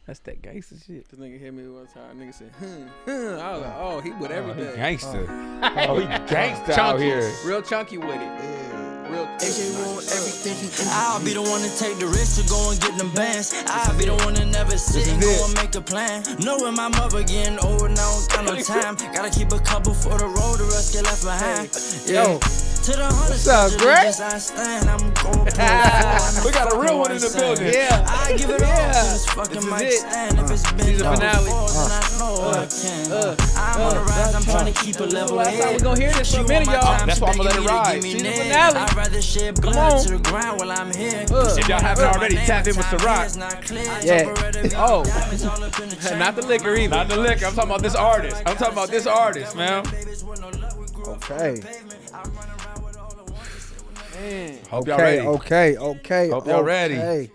That's that gangster shit. This nigga hit me one time. Nigga said, I was like, oh, he with everything. Gangster. He gangster Chunky. out here. Real chunky with it. Yeah. Real I'll be the one to take the risk to go and get them bands. I'll be the one to never sit and go and make a plan. Knowing my mother getting old now, got no time. Gotta keep a couple for the road, the rest get left behind. Yo. To the What's up, Greg? We got a real one in the building. Yeah. I give it all to this fucking mic stand. If it's been Season finale. I'm on the rise, I'm trying to keep a level Last time head. we gonna hear this for a minute, y'all. That's why I'm gonna let it ride. Season finale. I'd rather shed blood to the ground while I'm here. If y'all haven't already, tap in with Ciroc. Yeah. Oh. Not the liquor either. Not the liquor. I'm talking about this artist. I'm talking about this artist, man. Okay. Hope y'all ready. Okay. Hope y'all ready.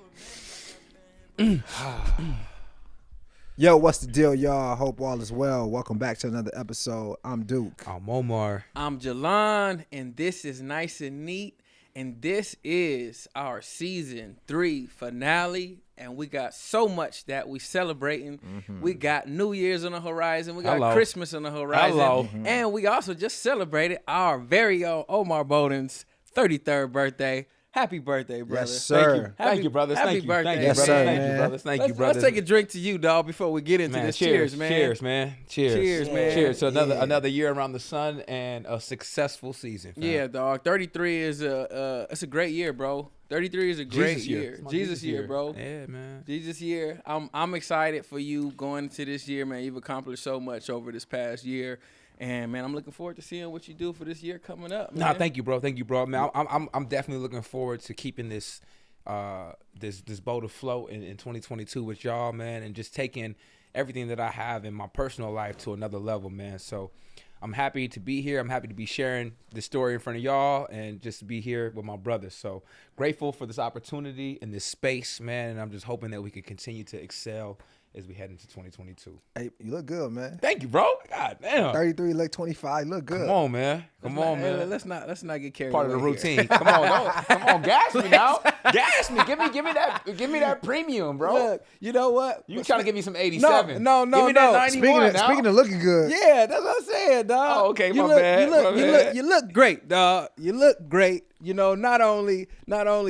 Yo, what's the deal, y'all? Hope all is well. Welcome back to another episode. I'm Duke. I'm Omar. I'm Jalon, and this is Nice and Neat, and this is our season 3 finale. And we got so much that we celebrating. We got New Year's on the horizon. We got Christmas on the horizon. And we also just celebrated our very own Omar.bolden's 33rd birthday. Happy birthday, brother. Yes, sir. Thank you, brothers. Happy Thank you. birthday, Thank you, Yes, brothers. sir, Thank you, man. brothers. Thank you, brothers. Let's take a drink to you, dog, before we get into this. Cheers, man. Cheers, man. Cheers. Cheers, man. Cheers to another year around the sun and a successful season. Fam. Yeah, dog. 33 is it's a great year, bro. 33 is a great year. Jesus year, bro. Yeah, man. Jesus year. I'm excited for you going into this year, man. You've accomplished so much over this past year. And man, I'm looking forward to seeing what you do for this year coming up. Man. Nah, thank you, bro. Thank you, bro. Man, I'm definitely looking forward to keeping this boat afloat in 2022 with y'all, man, and just taking everything that I have in my personal life to another level, man. So I'm happy to be here. I'm happy to be sharing this story in front of y'all and just to be here with my brothers. So grateful for this opportunity and this space, man. And I'm just hoping that we can continue to excel as we head into 2022. Hey, you look good, man. Thank you, bro. God damn. 33, look 25, look good. Come on, man. Come on, man. Let's not get carried Part of the away routine. here. Come on, gas me now. Gas me. Give me that premium, bro. Look, you know what? You trying to give me some 87? No. Give me that 91 now. Speaking of looking good, Yeah, that's what I'm saying, dog. Oh, okay, my bad. You look great, dog. You look great. You know, not only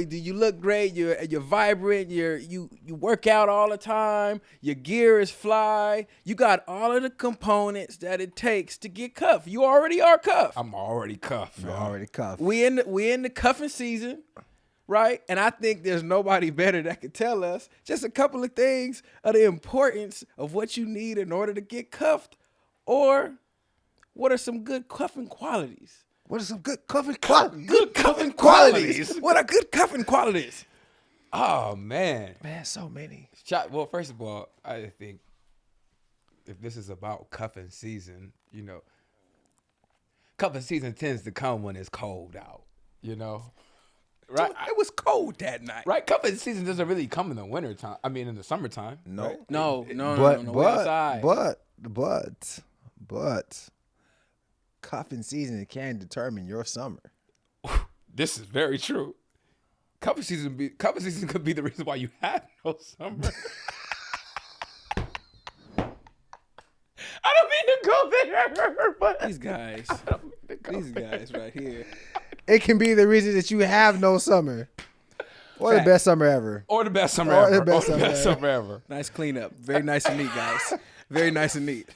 do you look great, you're vibrant, you work out all the time, your gear is fly, you got all of the components that it takes to get cuffed. You already are cuffed. I'm already cuffed. you're already cuffed. We in the cuffing season, right? And I think there's nobody better that could tell us just a couple of things of the importance of what you need in order to get cuffed, or what are some good cuffing qualities. What are some good cuffing qualities? Good cuffing qualities. What are good cuffing qualities? Oh, man. Man, so many. Well, first of all, I think if this is about cuffing season, you know, cuffing season tends to come when it's cold out, you know? Right? Dude, it was cold that night. Right? Cuffing season doesn't really come in the winter time. I mean, in the summertime. No. Right? No. We're outside. But cuffing season can determine your summer. This is very true. Cuffing season could be the reason why you have no summer. I don't mean to go there, but These guys right here. It can be the reason that you have no summer. Or the best summer ever. Or the best summer Or ever. the best summer ever. Nice cleanup. Very nice and neat, guys. Very nice and neat.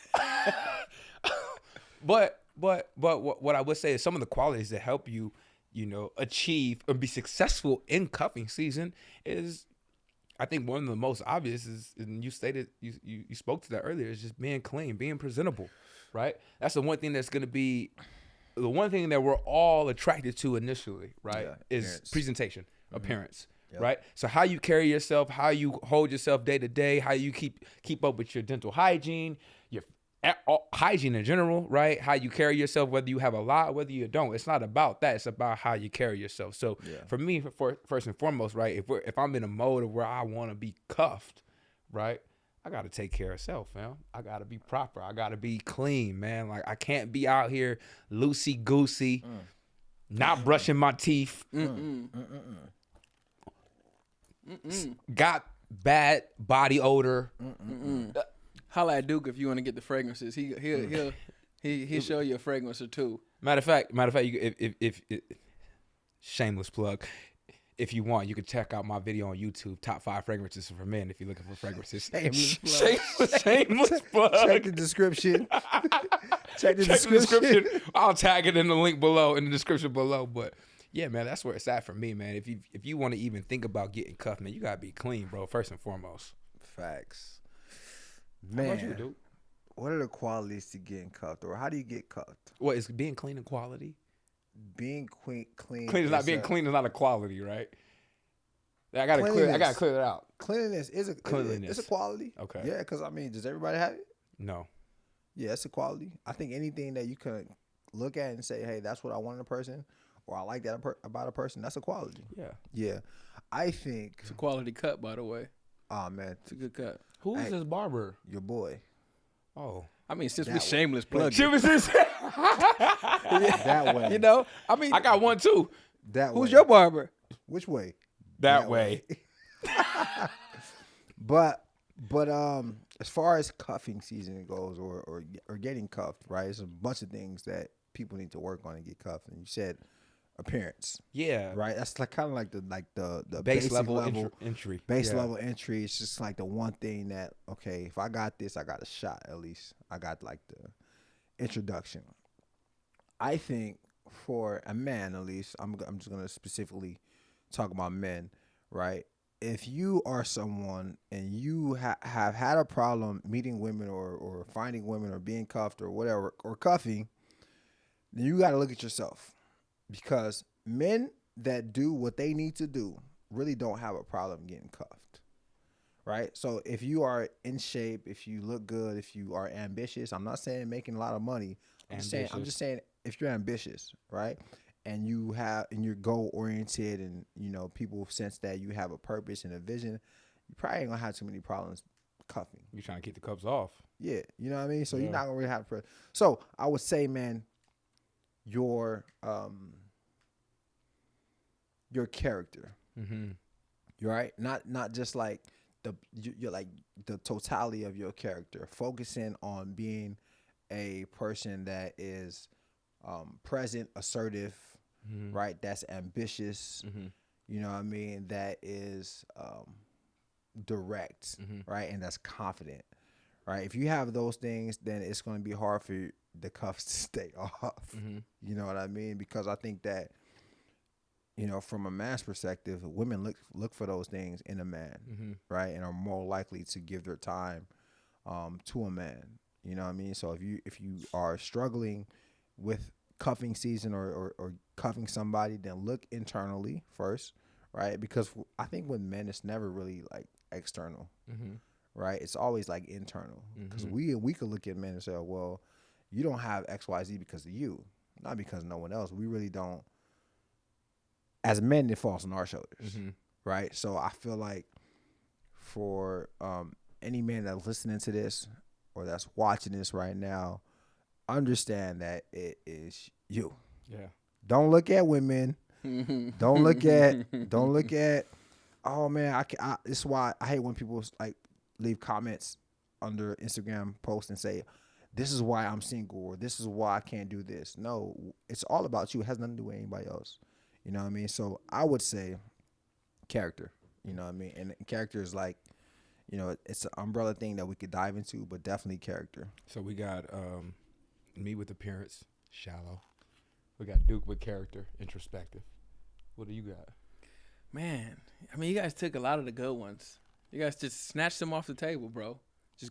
But what I would say is some of the qualities that help you, you know, achieve or be successful in cuffing season is, I think one of the most obvious is, and you stated, you spoke to that earlier, is just being clean, being presentable, right? That's the one thing that's going to be, the one thing that we're all attracted to initially, right? Is appearance. presentation, appearance. Yep. Right. So how you carry yourself, how you hold yourself day to day, how you keep up with your dental hygiene, your hygiene in general, right? How you carry yourself, whether you have a lot, whether you don't. It's not about that. It's about how you carry yourself. So for me, first and foremost, right, if I'm in a mode of where I want to be cuffed, right, I got to take care of self, man. I got to be proper. I got to be clean, man. Like, I can't be out here loosey-goosey, not brushing my teeth. Got bad body odor. Holla at Duke if you want to get the fragrances. He'll show you a fragrance or two. Matter of fact, if shameless plug. If you want, you can check out my video on YouTube, Top 5 Fragrances for Men, if you're looking for fragrances. Shameless plug. Check the description. Check the description. I'll tag it in the link below, in the description below. But yeah, man, that's where it's at for me, man. If you want to even think about getting cuffed, man, you gotta be clean, bro. First and foremost. Facts. How about you, Man, dude? what are the qualities to getting cuffed, or how do you get cuffed? What is being clean and quality? Being clean. Clean is not being clean is not a quality, right? I gotta clear that out. Cleanliness is it's a quality. Okay. Yeah, because I mean, does everybody have it? No. Yeah, it's a quality. I think anything that you can look at and say, hey, that's what I want in a person, or I like that about a person, that's a quality. Yeah. Yeah. I think. It's a quality cut, by the way. Oh, man. It's a good cut. Who is this barber? Your boy. Oh. I mean, since we That shameless plug. That way. You know, I mean, I got one too. That way. who's your barber? Which way? That way. But as far as cuffing season goes, or getting cuffed, right? It's a bunch of things that people need to work on to get cuffed. And you said appearance, Yeah. right? That's like kind of like the Base basic level entry. base Yeah. level entry. It's just like the one thing that, okay, if I got this, I got a shot at least. I got like the introduction. I think for a man, at least, I'm just gonna specifically talk about men, right? If you are someone and you have had a problem meeting women or finding women or being cuffed or whatever, or cuffing, then you got to look at yourself, because men that do what they need to do really don't have a problem getting cuffed, right? So if you are in shape, if you look good, if you are ambitious, I'm not saying making a lot of money. I'm just saying if you're ambitious, right? And you're goal oriented, and you know people sense that you have a purpose and a vision, you probably ain't gonna have too many problems cuffing. You trying to keep the cups off. Yeah, you know what I mean. So Yeah. you're not gonna really have to. So I would say, man, your character, Mm-hmm. you're right. Not just like you're like the totality of your character, focusing on being a person that is present, assertive, right? That's ambitious. Mm-hmm. You know what I mean? That is direct, right? And that's confident, right? If you have those things, then it's going to be hard for the cuffs to stay off. You know what I mean? Because I think that, you know, from a man's perspective, women look for those things in a man, right? And are more likely to give their time to a man. You know what I mean? So if you are struggling with cuffing season or cuffing somebody, then look internally first, right? Because I think with men, it's never really like external, right? It's always like internal. Because we could look at men and say, oh, well, you don't have XYZ because of you, not because of no one else. We really don't. As men, it falls on our shoulders, right? So I feel like for any man that's listening to this or that's watching this right now, understand that it is you. Yeah. Don't look at women. Don't look at. Oh man, this is why I hate when people like leave comments under Instagram posts and say, "This is why I'm single," or "This is why I can't do this." No, it's all about you. It has nothing to do with anybody else. You know what I mean? So I would say character. You know what I mean? And character is like, you know, it's an umbrella thing that we could dive into, but definitely character. So we got me with appearance, shallow. We got Duke with character, introspective. What do you got? Man, I mean, you guys took a lot of the good ones. You guys just snatched them off the table, bro.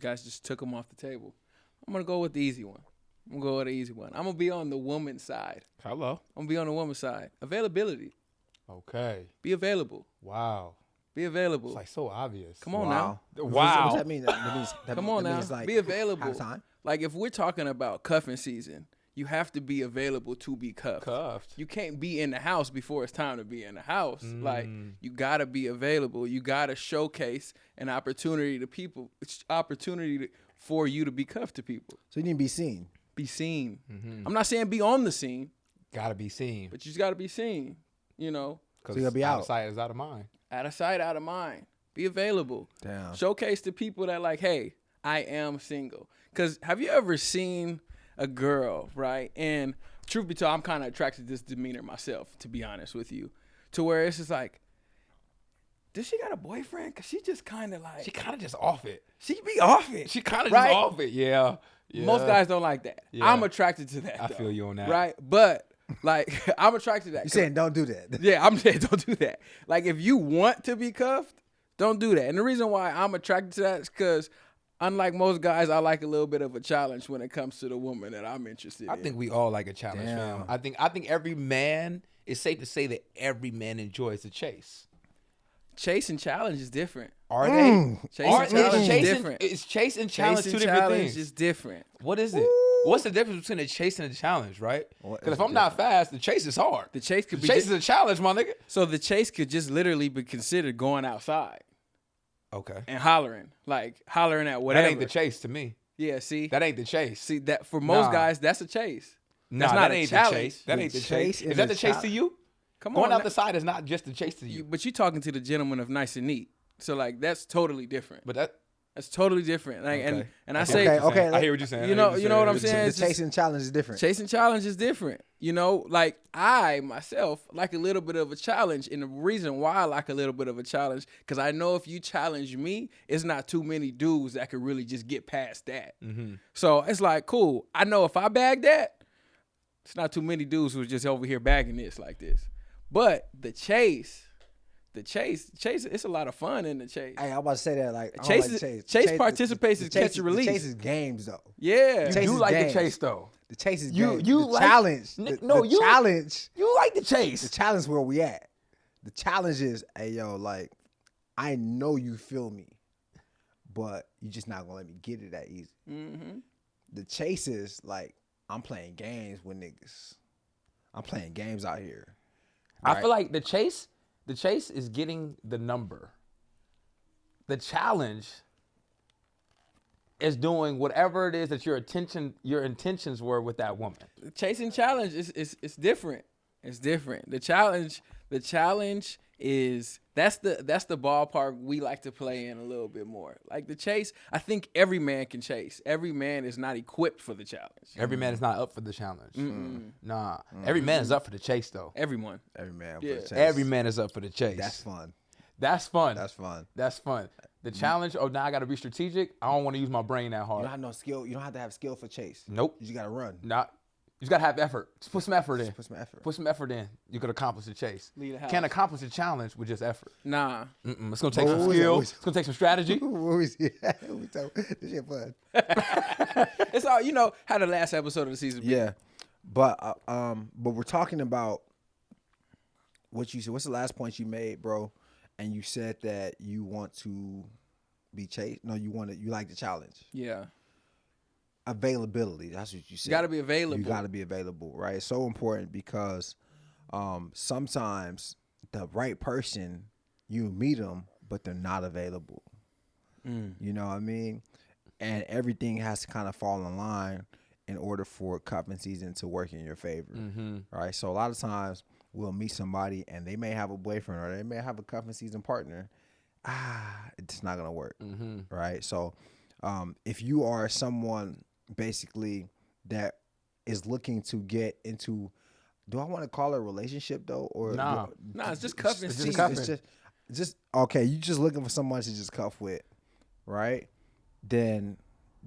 Guys just took them off the table. I'm going to go with the easy one. I'm going to be on the woman's side. Hello. I'm going to be on the woman's side. Availability. Okay. Be available. Wow. Be available. It's like so obvious. Come on now. Wow. What does that mean? Come on now. Like be available. have time? Like if we're talking about cuffing season, you have to be available to be cuffed. You can't be in the house before it's time to be in the house. Like you gotta be available. You gotta showcase an opportunity to people. It's for you to be cuffed to people. So you need to be seen. Be seen. I'm not saying be on the scene, Gotta be seen. but you just gotta be seen. You know, Because So you gotta be out out. of sight is out of mind. out of sight, out of mind. Be available. Damn. Showcase to people that like, hey, I am single. Because have you ever seen a girl, right? And truth be told, I'm kind of attracted to this demeanor myself, to be honest with you. To where it's just like, does she got a boyfriend? Because she just kind of like. She kind of just off it. She be off it. She kind of right? just off it. Yeah. Most guys don't like that. Yeah. I'm attracted to that. I feel you on that. Right? But, like, I'm attracted to that. You saying don't do that? Yeah, I'm saying don't do that. Like, if you want to be cuffed, don't do that. And the reason why I'm attracted to that is because, unlike most guys, I like a little bit of a challenge when it comes to the woman that I'm interested in. I think we all like a challenge, Damn. fam. I think every man, it's safe to say that every man enjoys the chase. Chase and challenge is different. Are they? Chase and challenge is chase different. Is chase and challenge Chase two and different challenge things? is different. What is it? What's the difference between a chase and a challenge, right? What Because is if I'm not fast, the chase is hard. The chase could The be chase is a challenge, my nigga. so the chase could just literally be considered going outside Okay. and hollering, like hollering at whatever. That ain't the chase to me. Yeah, see, That ain't the chase. see that for most Nah. guys, that's a chase. Nah, That's not that a ain't challenge. the chase. That The ain't the chase chase. is Is that a the chase to challenge. you? Come Going on, out now. the side is not just the chase to you. But you talking to the gentleman of nice and neat, so like that's totally different. But that. That's totally different. Like, Okay. and I I say, hear what you're saying. okay, I hear what you're saying. you know what I'm saying? The It's just- chasing challenge is different. chasing challenge is different. You know, like I myself like a little bit of a challenge, and the reason why I like a little bit of a challenge, because I know if you challenge me, it's not too many dudes that could really just get past that. So it's like, cool. I know if I bag that, it's not too many dudes who's just over here bagging this like this. But the chase, it's a lot of fun in the chase. Hey, I'm about to say that like I don't Chase like is- chase participates in catch and release. The chase is games though. Yeah, Chase You is like games. the chase though. The chase is You- games. you the like- challenge. N- The, no, the you- challenge. You like the The chase. challenge where we at. The challenge is, hey yo, like I know you feel me, but you just not gonna let me get it that easy. Mm-hmm. The chase is like I'm playing games with niggas. I'm playing games out here. I feel like the chase is getting the number. The challenge is doing whatever it is that your intentions were with that woman. Chasing challenge is different. It's different. The challenge is that's the ballpark we like to play in a little bit more. Like the chase, I think every man can chase. Every man is not equipped for the challenge. Every man is not up for the challenge. Nah. Every man is up for the chase though. Everyone. Every man. Yeah. For the chase. Every man is up for the chase. That's fun. That's fun. That's fun. That's fun. The challenge, oh, now I got to be strategic. I don't want to use my brain that You hard. don't have no skill. You don't have to have skill for chase. Nope. You just gotta run. Not. You just got to have effort. Just put some effort in. Put some effort. Put some effort in. You could accomplish the chase. Leave the house. Can't accomplish a challenge with just effort. Nah. It's going to take What some was it? skill. What was it? It's going to take some strategy. What was it? We talk- This shit fun. It's all how the last episode of the season be. Yeah, but we're talking about what you said. What's the last point you made, bro? And you said that you want to be chased. No, you like the challenge. Yeah. Availability. That's what you said. Gotta be available. You gotta be available, right? It's so important because sometimes the right person, you meet them, but they're not available. You know what I mean? And everything has to kind of fall in line in order for cuffing season to work in your favor, right? So a lot of times we'll meet somebody and they may have a boyfriend or they may have a cuffing season partner. It's not gonna work, right? So if you are someone basically that is looking to get into, do I want to call it a relationship though, or Nah. Nah, it's just cuffing It's season. just cuffing. It's just okay. You just looking for someone to just cuff with, right? Then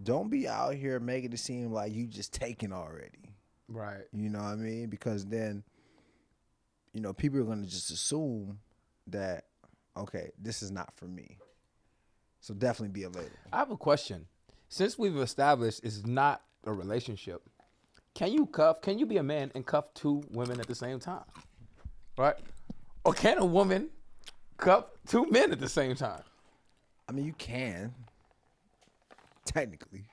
don't be out here making it seem like you just taken already. Right. You know what I mean? Because then, people are gonna just assume that, okay, this is not for me. So definitely be available. I have a question. Since we've established it's not a relationship, can you be a man and cuff two women at the same time? Right? Or can a woman cuff two men at the same time? I mean, you can, technically.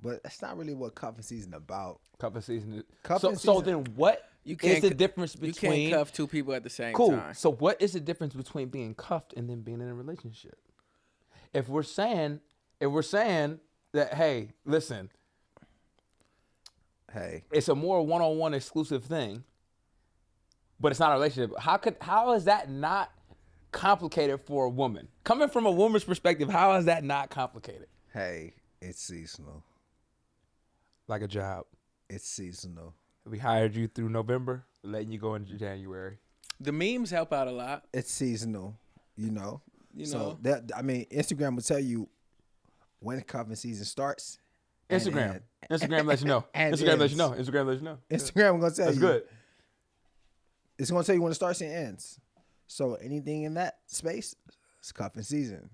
But that's not really what cuffing season about. Cuffing season. Cuffing So season- then what You is the cu- difference You between... can't cuff two people at the same Cool. time. So what is the difference between being cuffed and then being in a relationship? If we're saying that, hey, listen, Hey, it's a more one-on-one exclusive thing, but it's not a relationship. How is that not complicated for a woman? Coming from a woman's perspective, how is that not complicated? Hey, it's seasonal. Like a job. It's seasonal. We hired you through November, letting you go into January. The memes help out a lot. It's seasonal, you know. You So know. that, I mean, Instagram will tell you when cuffing season starts. Instagram. Instagram lets you know. and Instagram lets ends. you know. Instagram lets you know. Instagram gonna tell That's you. good. It's gonna tell you when it starts and ends. So anything in that space, it's cuffing season.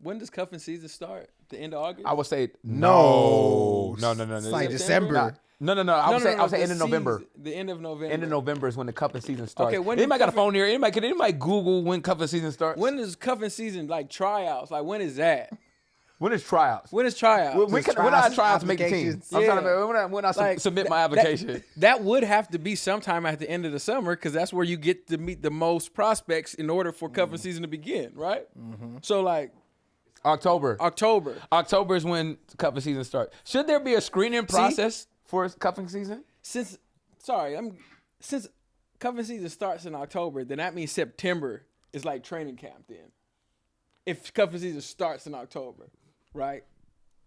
When does cuffing season start? The end of August? I would say No. No. It's like December. No. I would say the end of November. season- The end of November. End of November is when the cuffing season starts. Okay, when did anybody got a cuffing- phone here? Can anybody Google when cuffing season starts? When does cuffing season, like tryouts? Like, when is that? When is tryouts? When is tryouts? When I try to make the team? applications. I'm Yeah. trying to when I Like, submit my application. That would have to be sometime at the end of the summer because that's where you get to meet the most prospects in order for cuffing season to begin, right? So, like, October. October. October is when cuffing season starts. Should there be a screening process for cuffing season? Since cuffing season starts in October, then that means September is like training camp then. If cuffing season starts in October, right?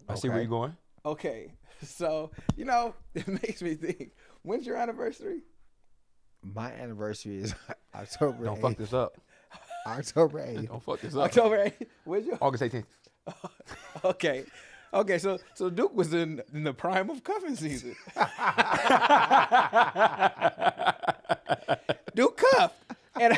I see where you're going. Okay. So, it makes me think, when's your anniversary? My anniversary is October. Don't 8th. fuck this up. October 8th. Don't fuck this up. October 8th. When's your August 18th. Okay. Okay, so Duke was in the prime of cuffing season. Duke cuffed. And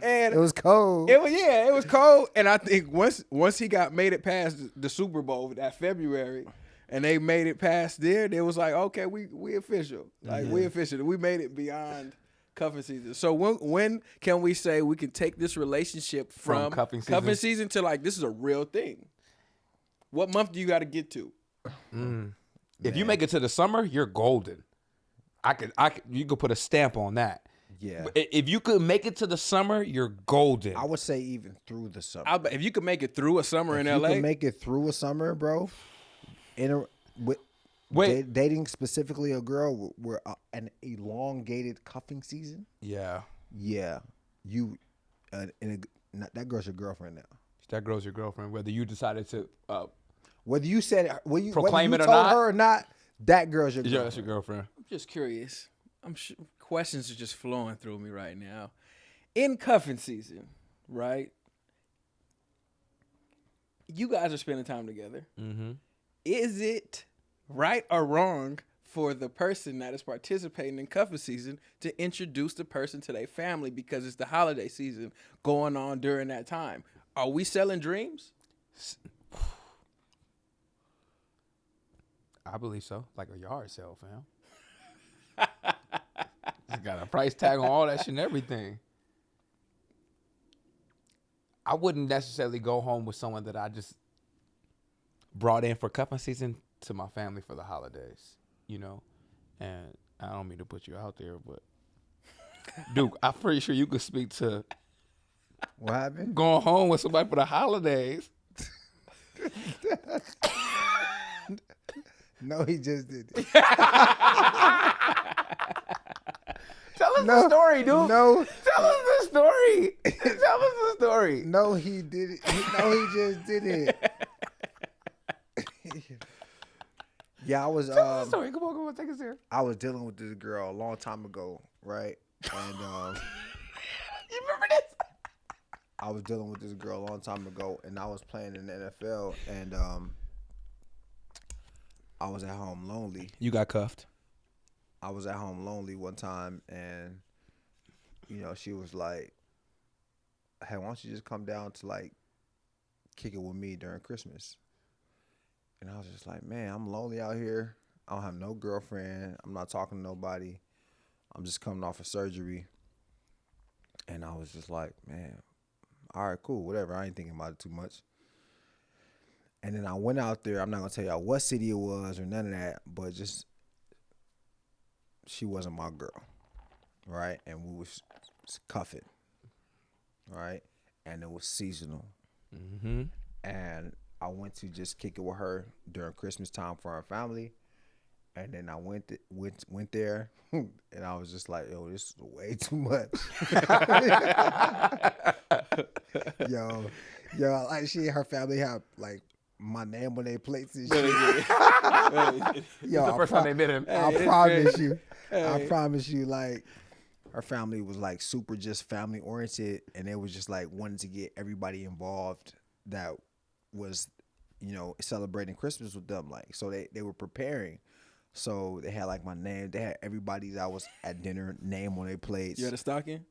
It was cold. It was cold. And I think once he made it past the Super Bowl that February, and they made it past there, they was like, okay, we official. Like we official. We made it beyond cuffing season. So when can we say we can take this relationship from cuffing season to like this is a real thing? What month do you got to get to? If you make it to the summer, you're golden. You could put a stamp on that. Yeah. If you could make it to the summer, you're golden. I would say even through the summer. If you could make it through a summer in If you LA, can make it through a summer, bro. Wait. Dating specifically a girl with an elongated cuffing season. Yeah. Yeah, that girl's your girlfriend now. That girl's your girlfriend, whether you decided to Whether you said Proclaim whether it you or told not. her or not, that girl's your girlfriend. that's your girlfriend. I'm just curious. I'm sure questions are just flowing through me right now. In cuffing season, right? You guys are spending time together. Mm-hmm. Is it right or wrong for the person that is participating in cuffing season to introduce the person to their family because it's the holiday season going on during that time? Are we selling dreams? I believe so. Like a yard sale, fam. It's got a price tag on all that shit and everything. I wouldn't necessarily go home with someone that I just brought in for cuffing season to my family for the holidays, And I don't mean to put you out there, but Duke, I'm pretty sure you could speak to What happened? going home with somebody for the holidays. No, he just did it. Tell us the story, dude. No, Tell us the story. Tell us the story. no, he did it. No, he just did it. Yeah, I was Tell us the story. Come on, take us here. I was dealing with this girl a long time ago, right? And You remember this? I was dealing with this girl a long time ago, and I was playing in the NFL, and I was at home lonely. You got cuffed. I was at home lonely one time, and she was like, "Hey, why don't you just come down to like kick it with me during Christmas?" And I was just like, "Man, I'm lonely out here. I don't have no girlfriend. I'm not talking to nobody. I'm just coming off of surgery." And I was just like, "Man, all right, cool, whatever." I ain't thinking about it too much. And then I went out there. I'm not gonna tell y'all what city it was or none of that, but just she wasn't my girl, right? And we was cuffing, right? And it was seasonal. And I went to just kick it with her during Christmas time for our family. And then I went there, and I was just like, yo, this is way too much. yo, like her family have like my name on their plates and shit. Yo, the first time they met him. I promise you, like her family was like super just family oriented, and they was just like wanting to get everybody involved that was, celebrating Christmas with them. Like, so they were preparing. So they had like my name. They had everybody that was at dinner name on their plates. You had a stocking?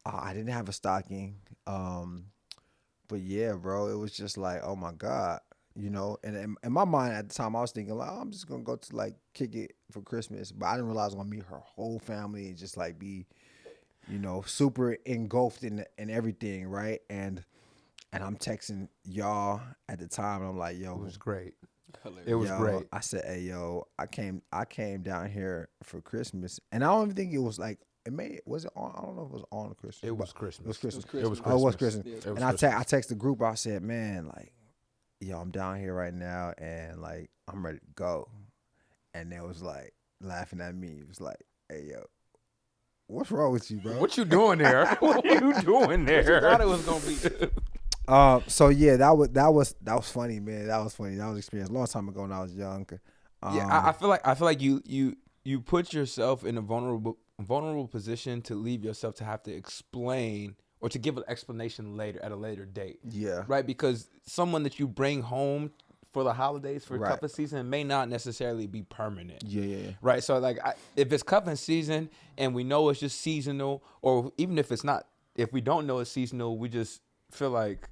I didn't have a stocking. But yeah, bro, it was just like, oh my God, And in my mind at the time, I was thinking like, I'm just gonna go to like kick it for Christmas. But I didn't realize I was gonna meet her whole family and just like be, super engulfed in everything, right? And I'm texting y'all at the time, and I'm like, yo, It was great. Hilarious. It was great. I said, hey, yo, I came down here for Christmas, and I don't even think it was like was it on? I don't know if it was on Christmas. It was Christmas. It was Christmas. It was Oh, it was Christmas. Christmas. It was And I Christmas. text the group. I said, man, like, yo, I'm down here right now, and like I'm ready to go. And they was like laughing at me. It was like, hey, yo, what's wrong with you, bro? What you doing there? What are you doing there? Thought it was gonna be. So yeah, that was funny, man. That was funny. That was an experience a long time ago when I was young. Yeah, I feel like you put yourself in a vulnerable position to leave yourself to have to explain or to give an explanation at a later date. Yeah. Right, because someone that you bring home for the holidays for Right. cuffing season may not necessarily be permanent. Yeah. Right, so like if it's cuffing season and we know it's just seasonal, or even if it's not, if we don't know it's seasonal, we just feel like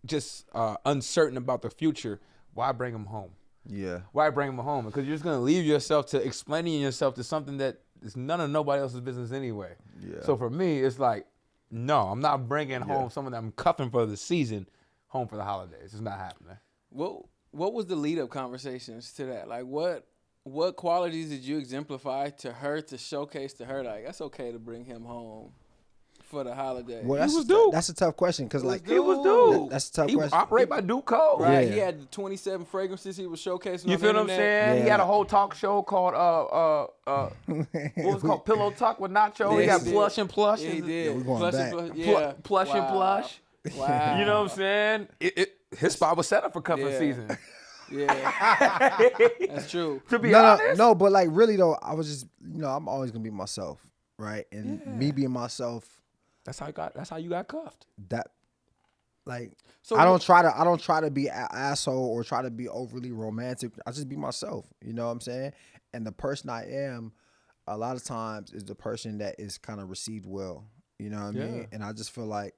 just uncertain about the future. Why bring them home? Yeah. Why bring them home? Because you're just gonna leave yourself to explaining yourself to something that is none of nobody else's business anyway. Yeah. So for me, it's like, no, I'm not bringing home someone that I'm cuffing for the season home for the holidays. It's not happening. What was the lead up conversations to that? Like what qualities did you exemplify to her to showcase to her like that's okay to bring him home for the holiday? Well, was due. that's a tough question because like He was due. That's a tough He question. operate by due code. Right, Yeah. he had the 27 fragrances he was showcasing. You on feel the what I'm internet. saying? He Yeah. had a whole talk show called what was it called? Pillow Talk with Nacho. He Yeah, got he Plush did. and Plush. Yeah, he did. Yeah, we going Plush back. and plush. Yeah. Plush and Plush. Wow. You know what I'm saying? His spot was set up for cuffing Yeah. season. Yeah. That's true. To be no, honest, no, but like really though, I was just I'm always gonna be myself, right? And me being myself, that's how you got cuffed. that like So I don't try to be an asshole or try to be overly romantic. I just be myself. You know what I'm saying? And the person I am, a lot of times is the person that is kind of received well. You know what I mean? Yeah. And I just feel like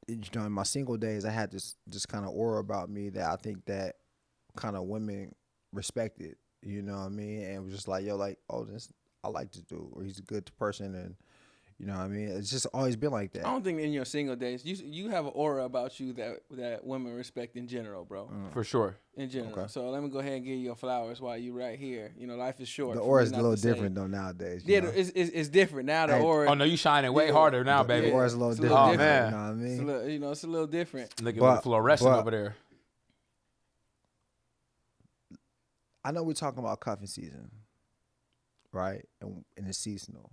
in my single days, I had this kind of aura about me that I think that kind of women respected. You know what I mean? And it was just like, yo, like, oh, this I like to do, or he's a good person, and you know what I mean? It's just always been like that. I don't think in your single days you have an aura about you that women respect in general, bro. For sure. In general. Okay. So let me go ahead and give you your flowers while you right here. You know, life is short. The for aura me is a not little to say. different though nowadays. Yeah, you know? it's different now. The Hey, aura. Oh no, you shining way Yeah. harder now, The baby. aura is a little It's a different. little different. You know what I It's a mean? little, it's a little different. Looking But- like fluorescent but- over there. I know we're talking about cuffing season, right? And it's seasonal.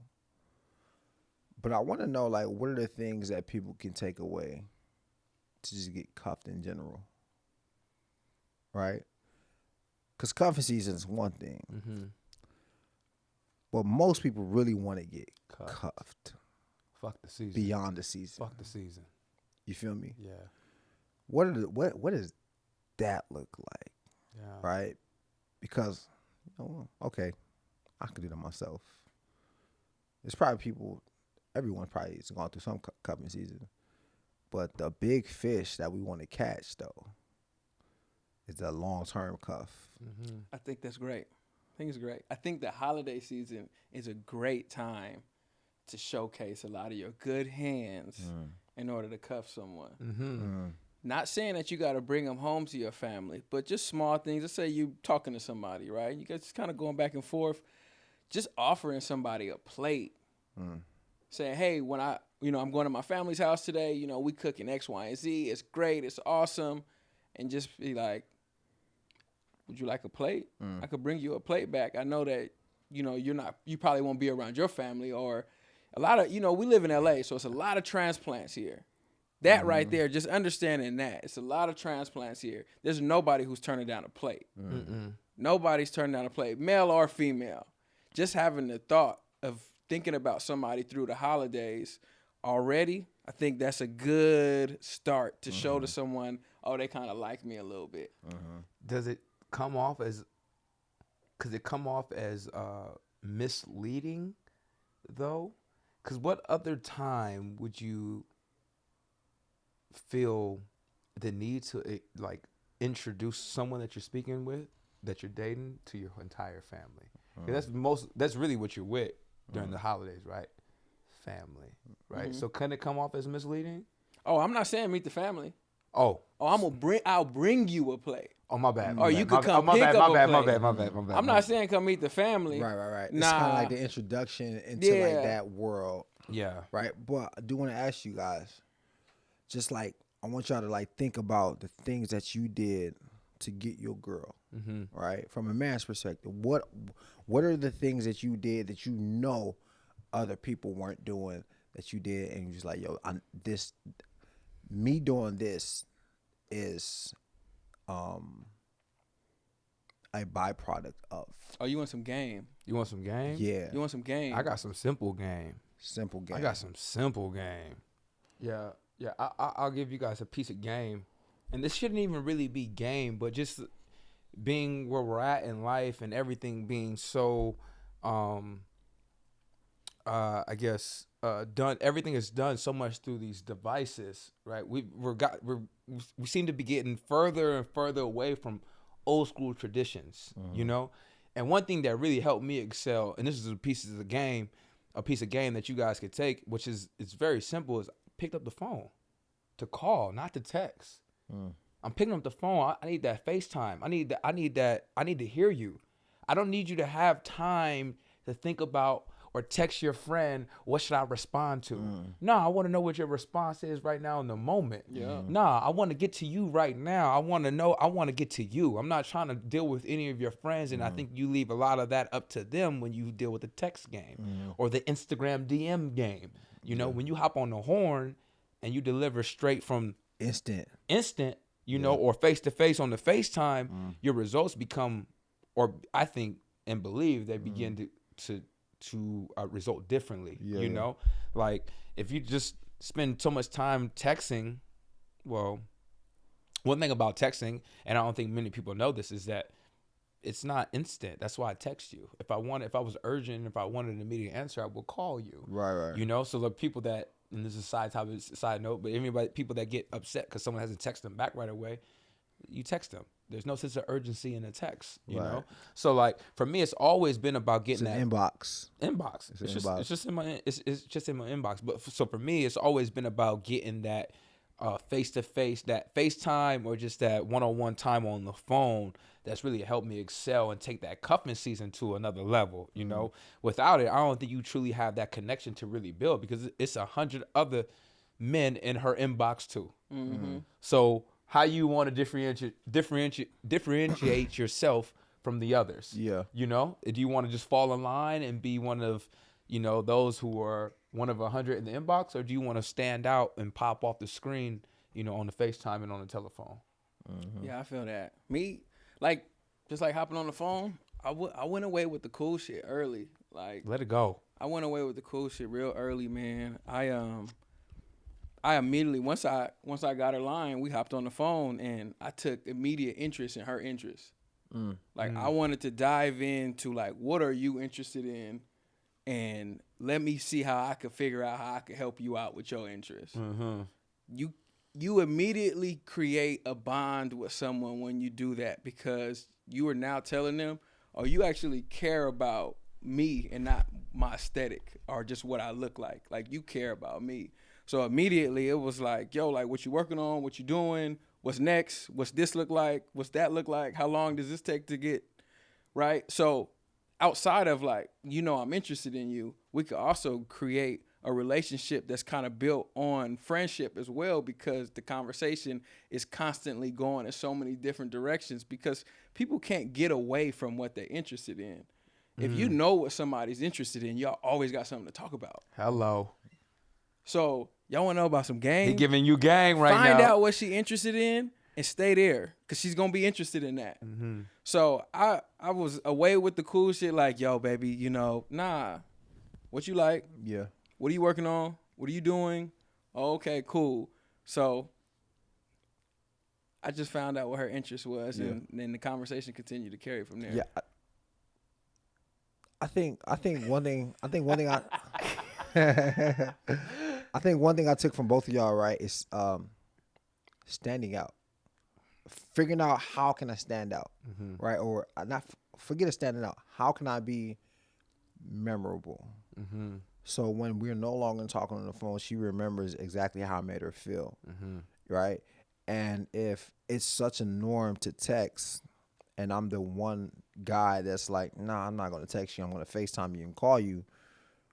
But I want to know, like, what are the things that people can take away to just get cuffed in general, right? Because cuffing season is one thing, Mm-hmm. but most people really want to get Cuffed. cuffed Fuck the season. beyond the season. Fuck the season. You feel me? Yeah. What does that look like, Yeah. right? Because, okay, I could do that myself. There's probably people. Everyone probably has gone through some cuffing season. But the big fish that we want to catch, though, is the long-term cuff. Mm-hmm. I think that's great. I think it's great. I think the holiday season is a great time to showcase a lot of your good hands in order to cuff someone. Mm-hmm. Not saying that you got to bring them home to your family, but just small things. Let's say you talking to somebody, right? You guys just kind of going back and forth, just offering somebody a plate. Saying, hey, when I'm going to my family's house today, we cooking X, Y, and Z. It's great. It's awesome. And just be like, would you like a plate? I could bring you a plate back. I know that, you probably won't be around your family, or a lot of, we live in LA, so it's a lot of transplants here. That right there, just understanding that. It's a lot of transplants here. There's nobody who's turning down a plate. Nobody's turning down a plate, male or female. Just having the thought of thinking about somebody through the holidays already, I think that's a good start to show to someone, oh, they kind of like me a little bit. Does it come off as, misleading, though? Because what other time would you feel the need to like introduce someone that you're speaking with, that you're dating, to your entire family? 'Cause that's really what you're with during the holidays, right? Family, right? So can it come off as misleading? Oh, I'm not saying meet the family. Oh, I'll bring you a plate. oh, my bad. Or you could come pick up a plate. My bad. I'm not saying come meet the family. Right. It's Nah. kind of like the introduction into like that world. Yeah. Right. But I do want to ask you guys, just like, I want y'all to like think about the things that you did to get your girl, right? From a man's perspective, what are the things that you did that you know other people weren't doing that you did, and you're just like, yo, me doing this is a byproduct of. Oh, you want some game? You want some game? Yeah. You want some game? I got some simple game. Simple game. I got some simple game. Yeah. I'll give you guys a piece of game, and this shouldn't even really be game, but just being where we're at in life and everything being so, I guess, done. Everything is done so much through these devices, right? We seem to be getting further and further away from old school traditions, And one thing that really helped me excel, and this is a piece of game that you guys could take, which is, it's very simple, is picked up the phone to call, not to text. I'm picking up the phone. I need that FaceTime. I need to hear you. I don't need you to have time to think about or text your friend, what should I respond to? I want to know what your response is right now in the moment. I want to get to you right now. I want to get to you. I'm not trying to deal with any of your friends, and I think you leave a lot of that up to them when you deal with the text game or the Instagram DM game. When you hop on the horn and you deliver straight from instant, or face-to-face on the FaceTime, your results become, or I think and believe they begin to result differently. Like if you just spend so much time texting, well, one thing about texting, and I don't think many people know this, is that it's not instant. That's why I text you. If I was urgent, if I wanted an immediate answer, I would call you. Right. So the people that, and this is a side note, but people that get upset because someone hasn't texted them back right away, you text them. There's no sense of urgency in the text, you know? So like for me, it's always been about getting that inbox. It's just in my inbox. But so for me, it's always been about getting that face-to-face, that FaceTime, or just that one-on-one time on the phone. That's really helped me excel and take that cuffing season to another level. Without it, I don't think you truly have that connection to really build, because it's 100 other men in her inbox too. So how you want to differentiate yourself from the others? Do you want to just fall in line and be one of, those who are one of 100 in the inbox, or do you want to stand out and pop off the screen, on the FaceTime and on the telephone? Yeah, I feel that. Me, just like hopping on the phone, I went away with the cool shit early. Like, let it go. I went away with the cool shit real early, man. I immediately, once I got her line, we hopped on the phone, and I took immediate interest in her interests. I wanted to dive into what are you interested in, and let me see how I could figure out how I could help you out with your interests. You immediately create a bond with someone when you do that, because you are now telling them, oh, you actually care about me and not my aesthetic or just what I look like. Like, you care about me. So immediately it was like, yo, what you working on? What you doing? What's next? What's this look like? What's that look like? How long does this take to get right? So outside of I'm interested in you, we could also create a relationship that's kind of built on friendship as well, because the conversation is constantly going in so many different directions because people can't get away from what they're interested in. If you know what somebody's interested in, y'all always got something to talk about. Hello. So y'all want to know about some game? He giving you gang right now. Find out what she interested in and stay there because she's going to be interested in that. So I was away with the cool shit like, yo, baby, you know, nah, what you like? Yeah. What are you working on? What are you doing? Oh, okay, cool. So I just found out what her interest was, and then the conversation continued to carry from there. Yeah. I think one thing I I think one thing I took from both of y'all, right, is standing out. Figuring out how can I stand out, right? Or not forget standing out. How can I be memorable? So when we're no longer talking on the phone, she remembers exactly how I made her feel, right? And if it's such a norm to text, and I'm the one guy that's like, nah, I'm not going to text you. I'm going to FaceTime you and call you,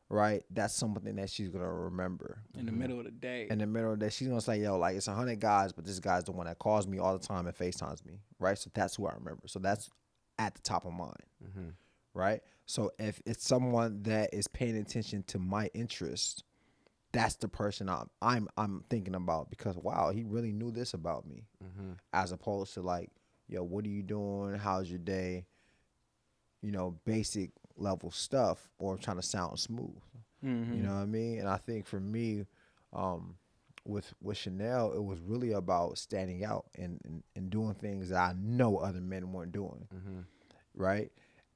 right? That's something that she's going to remember. In the middle of the day. In the middle of the day, she's going to say, yo, like, it's 100 guys, but this guy's the one that calls me all the time and FaceTimes me, right? So that's who I remember. So that's at the top of mind, right? So if it's someone that is paying attention to my interest, that's the person I'm thinking about because, wow, he really knew this about me, as opposed to like, yo, what are you doing? How's your day? You know, basic level stuff, or trying to sound smooth. You know what I mean? And I think for me, with Chanel, it was really about standing out and doing things that I know other men weren't doing, right?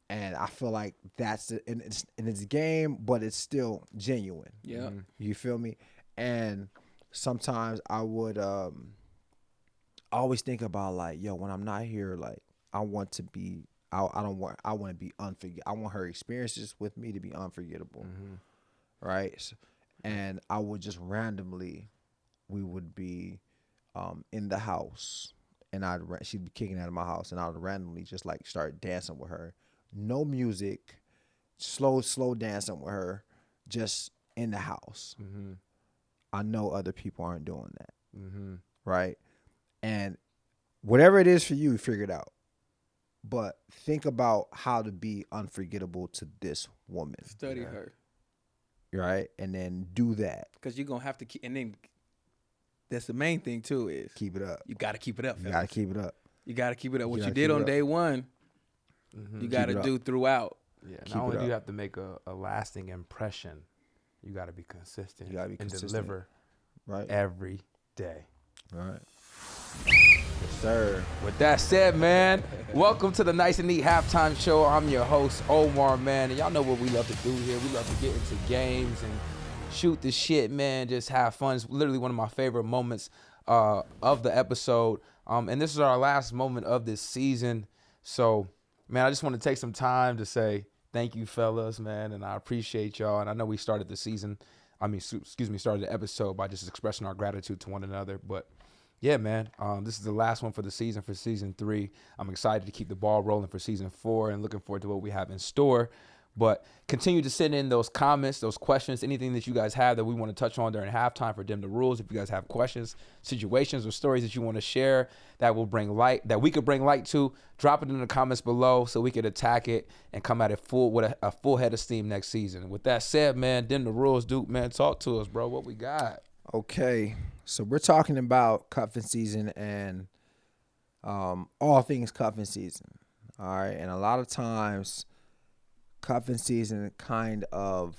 And I feel like that's it. And it's game, but it's still genuine. Yeah. You feel me? And sometimes I would always think about like, yo, when I'm not here, like I want to be, I want to be unforgettable. I want her experiences with me to be unforgettable, right? So, and I would just randomly, we would be in the house, and she'd be kicking out of my house, and I would randomly just like start dancing with her. No music, slow dancing with her, just in the house. I know other people aren't doing that, right? And whatever it is for you, figure it out. But think about how to be unforgettable to this woman. Study her. Right? And then do that. Because you're going to have to keep, and then that's the main thing too is. Keep it up. You got to keep it up, You got to keep it up. You got to keep it up. What you gotta did keep it on up. day one, you got to it up. do throughout. Yeah, Keep not it only do you up. have to make a lasting impression, you got to be consistent. You gotta be consistent. And deliver Right? every day. Right. Yes, sir. With that said, man, welcome to the Nice and Neat Halftime Show. I'm your host, Omar, man. And y'all know what we love to do here. We love to get into games and shoot the shit, man. Just have fun. It's literally one of my favorite moments of the episode. And this is our last moment of this season. So, man, I just want to take some time to say thank you, fellas, man. And I appreciate y'all. And I know we started the season. Started the episode by just expressing our gratitude to one another. But yeah, man, this is the last one for the season, for season 3. I'm excited to keep the ball rolling for season 4 and looking forward to what we have in store. But continue to send in those comments, those questions, anything that you guys have that we want to touch on during halftime for Dim the Rules. If you guys have questions, situations, or stories that you want to share that will bring light, that we could bring light to, drop it in the comments below so we could attack it and come at it with a full head of steam next season. With that said, man, Dim the Rules, Duke, man, talk to us, bro. What we got? Okay. So we're talking about cuffing season and all things cuffing season. All right. And a lot of times cuffing season kind of,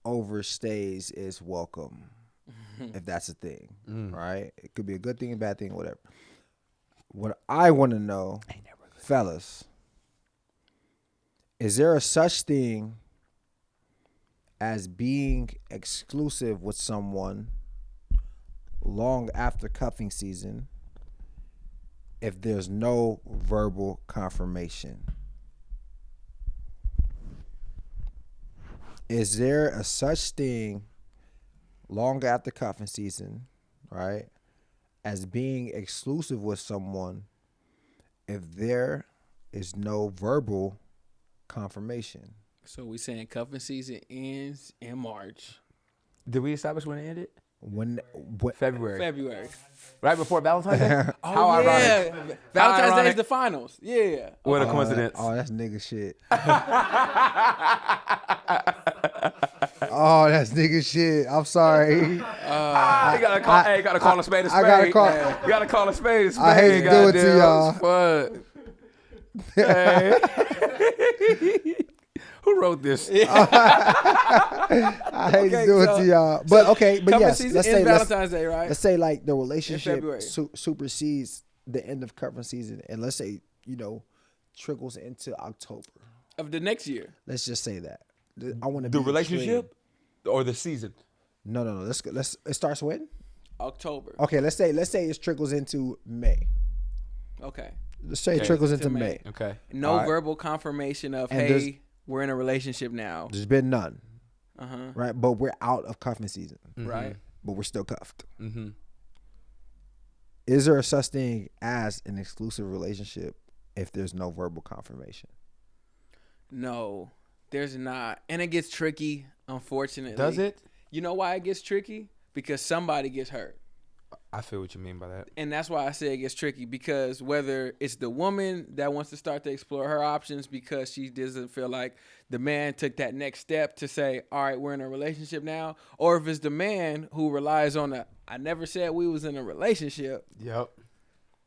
overstays its welcome, if that's a thing, right? It could be a good thing, a bad thing, whatever. What I want to know, fellas, is there a such thing as being exclusive with someone long after cuffing season if there's no verbal confirmation? Is there a such thing long after cuffing season, right, as being exclusive with someone if there is no verbal confirmation? So we saying cuffing season ends in March. Did we establish when it ended? What? February. Right before Valentine's Day? Oh, How ironic. Valentine's Day ironic. is the finals. Yeah. What a coincidence. Oh, that's nigga shit. Oh, that's nigga shit. I'm sorry. You gotta call a spade a spade. I gotta call. You gotta call a spade a spade. I hate to do it to goddamn. Hey. Who wrote this? I hate to do it to y'all, but okay, but Cuffing yes, season let's ends say Valentine's Day, right? let's say like the relationship February. supersedes the end of cuffing season, and let's say trickles into October. Of the next year. Let's just say that. I want to The relationship or the season? No. Let's it starts when? October. Okay, let's say it trickles into May. Okay. Let's say it Okay. trickles into To May. May. Okay. No All right. verbal confirmation of, And there's- hey, we're in a relationship now. There's been none, Uh-huh. right? But we're out of cuffing season, Right? but we're still cuffed. Mm-hmm. Is there a such thing as an exclusive relationship if there's no verbal confirmation? No, there's not. And it gets tricky, unfortunately. Does it? You know why it gets tricky? Because somebody gets hurt. I feel what you mean by that. And that's why I say it gets tricky, because whether it's the woman that wants to start to explore her options because she doesn't feel like the man took that next step to say, all right, we're in a relationship now, or if it's the man who relies on I never said we was in a relationship, Yep.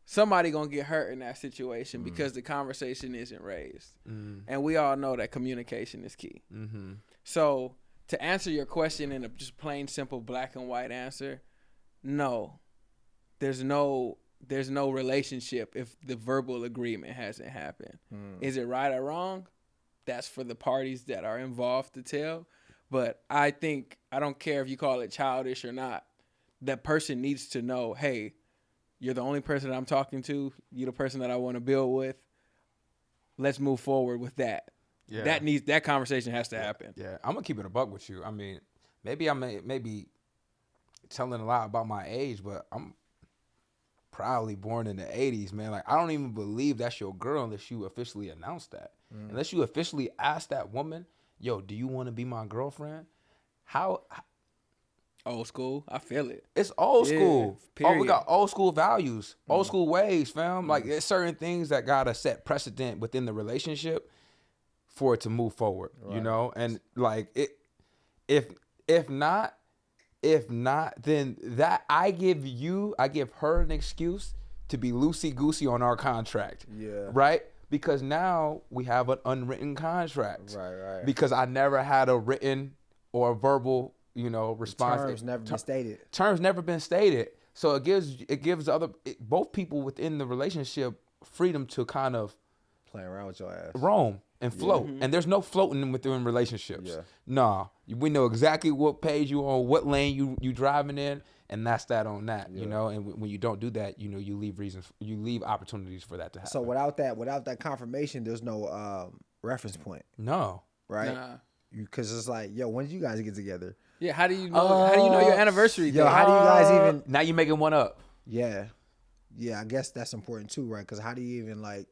somebody gonna get hurt in that situation because the conversation isn't raised. And we all know that communication is key. Mm-hmm. So to answer your question in a just plain simple black and white answer, no. There's no relationship if the verbal agreement hasn't happened. Is it right or wrong? That's for the parties that are involved to tell. But I think, I don't care if you call it childish or not, that person needs to know, hey, you're the only person that I'm talking to. You're the person that I want to build with. Let's move forward with that. Yeah. That conversation has to happen. Yeah. I'm gonna keep it a buck with you. I mean, maybe maybe telling a lot about my age, but I'm proudly born in the 80s, man. Like, I don't even believe that's your girl unless you officially announce that. Unless you officially ask that woman, yo, do you want to be my girlfriend? How Old school. I feel it. it's old Yeah, school. Oh, we period. got old school values, old school ways, fam. Like, there's certain things that gotta set precedent within the relationship for it to move forward, you know? And like, if not, then that I give her an excuse to be loosey-goosey on our contract. Yeah. Right? Because now we have an unwritten contract. Right. Because I never had a written or a verbal, response. Terms never been stated. Terms never been stated. So it gives both people within the relationship freedom to kind of Playing around with your ass. roam and float. And there's no floating within relationships. Yeah. Nah, we know exactly what page you on, what lane you driving in, and that's that on that. And when you don't do that, you leave opportunities for that to happen. So without that confirmation, there's no reference point, No. right? Nah. Because it's like, yo, when did you guys get together? Yeah, how do you know your anniversary Yo, date? how do you guys even? Now you're making one up. Yeah, I guess that's important too, right? Because how do you even like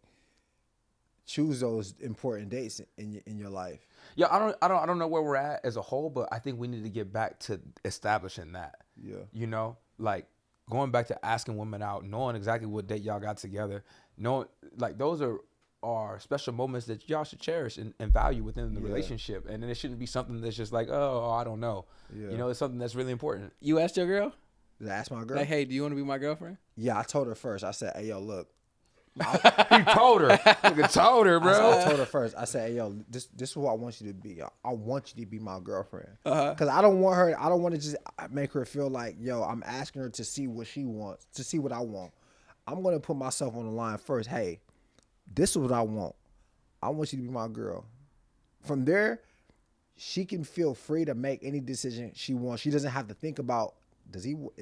choose those important dates in your life? Yeah, I don't know where we're at as a whole, but I think we need to get back to establishing that. Yeah. Like going back to asking women out, knowing exactly what date y'all got together, knowing like those are special moments that y'all should cherish and value within the relationship. And then it shouldn't be something that's just like, oh, I don't know. Yeah. It's something that's really important. You asked your girl? Did I ask my girl? Like, hey, do you want to be my girlfriend? Yeah, I told her first. I said, hey, yo, look. He told her. Nigga told her, bro. I told her first. I said, hey, yo, this is what I want you to be. I want you to be my girlfriend. Uh-huh. Because I don't want to just make her feel like, yo, I'm asking her to see what she wants, to see what I want. I'm going to put myself on the line first. Hey, this is what I want. I want you to be my girl. From there, she can feel free to make any decision she wants. She doesn't have to think about, does he want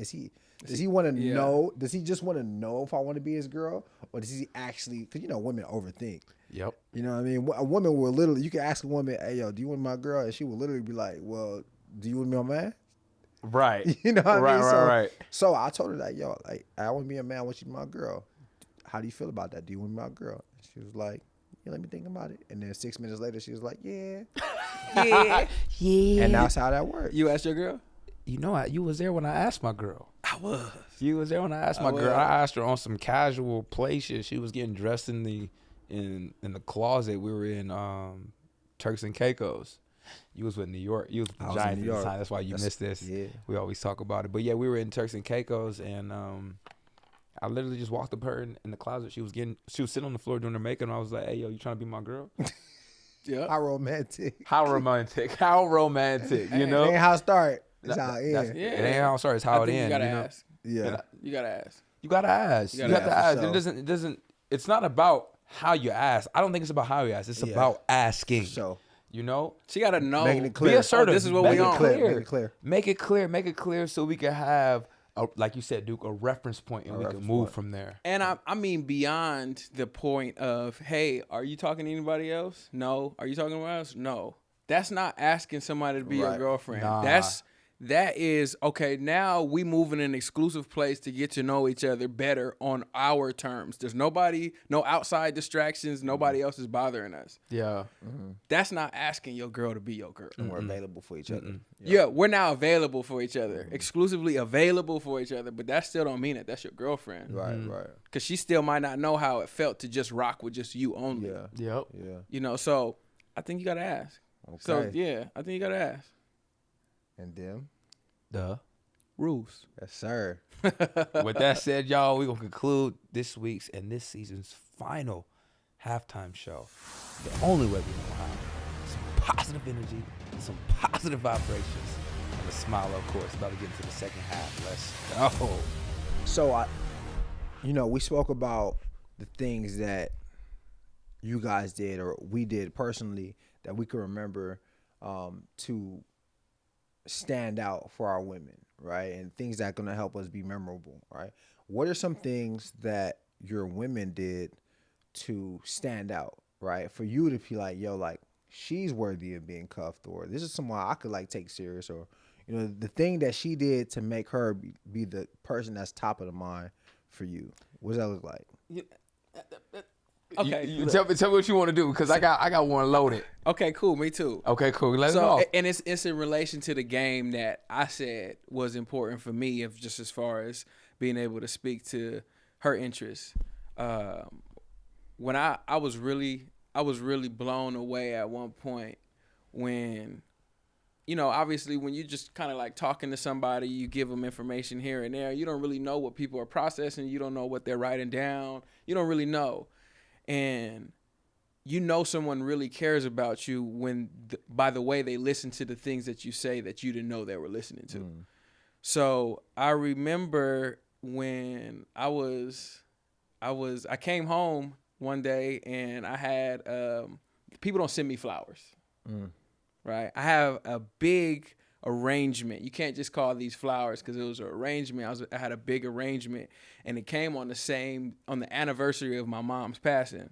to know? Does he just want to know if I want to be his girl? Or does he actually, because, women overthink. Yep. You know what I mean? A woman will literally, you can ask a woman, hey, yo, do you want my girl? And she will literally be like, well, do you want me, my man? Right. You know what I mean? Right. So I told her that, yo, like, I want to be a man, I want you to be my girl. How do you feel about that? Do you want to be my girl? She was like, Yeah, let me think about it. And then 6 minutes later, she was like, yeah. Yeah. And that's how that works. You asked your girl? You know, you was there when I asked my girl. I was. You was there when I asked my girl. I asked her on some casual places. She was getting dressed in the closet. We were in Turks and Caicos. You was with New York. You was with the Giants at the time. That's why you missed this. Yeah. We always talk about it. But yeah, we were in Turks and Caicos, and I literally just walked up her in the closet. She was sitting on the floor doing her makeup, and I was like, "Hey, yo, you trying to be my girl?" Yeah. How romantic. How romantic. How romantic. You know. It ain't how it start. It's how it ends. Yeah. It ain't how it starts. It's how it ends. You gotta know? ask. Yeah. You gotta ask. You gotta ask. You have to ask. It doesn't. It's not about how you ask. I don't think it's about how you ask. It's about asking. So She gotta know. making it clear. Be assertive. This is what Make we it on. clear. Make it clear. Make it clear. Make it clear so we can have, like you said, Duke, a reference point, and we can move from there. And I mean beyond the point of, hey, are you talking to anybody else? No. Are you talking to us? No. That's not asking somebody to be your girlfriend. Nah. That is, okay, now we move in an exclusive place to get to know each other better on our terms. There's no outside distractions. Nobody else is bothering us. Yeah. That's not asking your girl to be your girl. And we're available for each other. Yeah, we're now available for each other, exclusively available for each other, but that still don't mean that that's your girlfriend. Right, right. Because she still might not know how it felt to just rock with just you only. Yeah. Yep. Yeah. You know, so I think you got to ask. Okay. So, yeah, I think you got to ask. And them. Duh. Rules. Yes, sir. With that said, y'all, we're going to conclude this week's and this season's final halftime show. The only way we know how. Some positive energy, some positive vibrations, and a smile, of course. About to get into the second half. Let's go. So, we spoke about the things that you guys did or we did personally that we can remember to stand out for our women, right? And things that are going to help us be memorable, right? What are some things that your women did to stand out, right? For you to be like, yo, like, she's worthy of being cuffed, or this is someone I could, like, take serious, or, the thing that she did to make her be the person that's top of the mind for you. What does that look like? Okay. You tell me what you want to do, because I got one loaded. Okay, cool. Me too. Okay, cool. Let's go. And it's in relation to the game that I said was important for me, of just as far as being able to speak to her interests. When I was really blown away at one point when, obviously when you just kind of like talking to somebody, you give them information here and there. You don't really know what people are processing. You don't know what they're writing down. You don't really know. And someone really cares about you by the way they listen to the things that you say that you didn't know they were listening to. So I remember when I came home one day and I had people don't send me flowers, right? I have a big arrangement. You can't just call these flowers because it was an arrangement. I had a big arrangement, and it came on the anniversary of my mom's passing.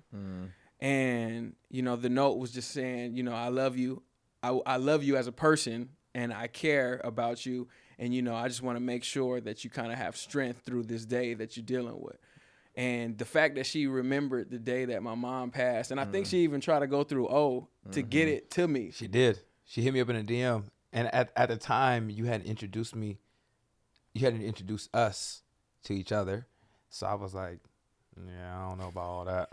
And the note was just saying, I love you. I love you as a person, and I care about you. And I just want to make sure that you kind of have strength through this day that you're dealing with. And the fact that she remembered the day that my mom passed, and I think she even tried to go through to get it to me. She did. She hit me up in a DM. And at the time, you hadn't introduced us to each other. So I was like, yeah, I don't know about all that.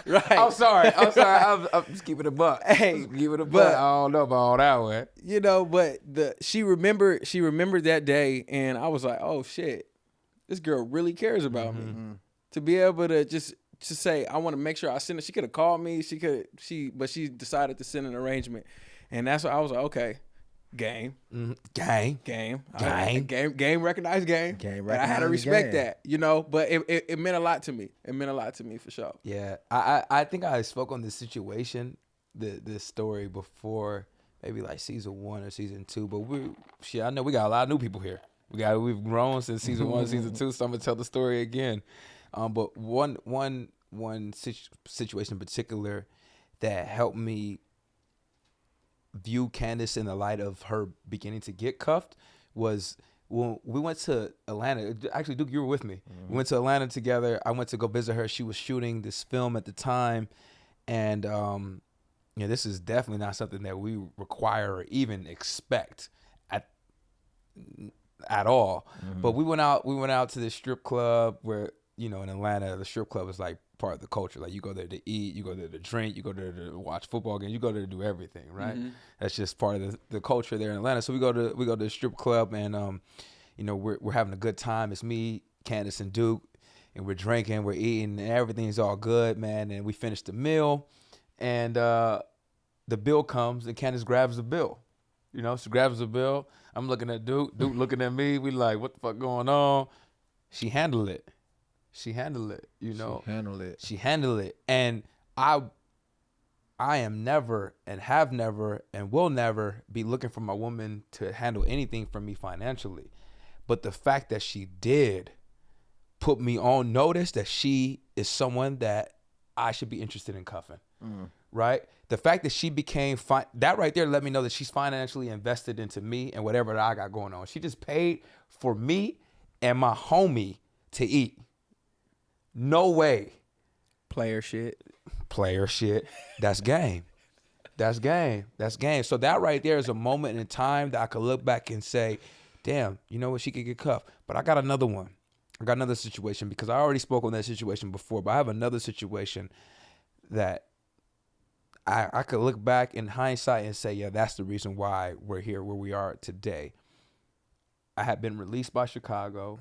Right. I'm sorry. I'm just keeping it a buck. Hey, just keeping it a buck. I don't know about all that one. But she remembered that day, and I was like, oh shit, this girl really cares about me. To be able to just say, I want to make sure I send it. She could have called me. But she decided to send an arrangement. And that's what I was like, okay, game. Game. Game recognized game. Game And I had to recognized respect game. that, but it meant a lot to me. It meant a lot to me for sure. Yeah. I think I spoke on this situation, this story before, maybe like season 1 or season 2. But I know we got a lot of new people here. We've grown since season 1, season 2, so I'm gonna tell the story again. But one situation in particular that helped me view Candace in the light of her beginning to get cuffed was Well, we went to Atlanta. Actually, Duke, you were with me. We went to Atlanta together. I went to go visit her. She was shooting this film at the time, and this is definitely not something that we require or even expect at all. But we went out to this strip club where, in Atlanta, the strip club is like part of the culture. Like, you go there to eat, you go there to drink, you go there to watch football games, you go there to do everything, right? That's just part of the culture there in Atlanta. So we go to the strip club, and we're having a good time. It's me, Candace, and Duke, and we're drinking, we're eating, and everything's all good, man. And we finished the meal, and the bill comes, and Candace grabs the bill. She grabs the bill. I'm looking at Duke looking at me. We like, what the fuck going on? She handled it. She handled it. And I am never and have never and will never be looking for my woman to handle anything for me financially. But the fact that she did put me on notice that she is someone that I should be interested in cuffing. Right? The fact that she became that right there let me know that she's financially invested into me and whatever that I got going on. She just paid for me and my homie to eat. No way. Player shit. That's game. That's game. So that right there is a moment in time that I could look back and say, damn, you know what? She could get cuffed. But I got another one. I got another situation, because I already spoke on that situation before, but I have another situation that I could look back in hindsight and say, yeah, that's the reason why we're here where we are today. I had been released by Chicago.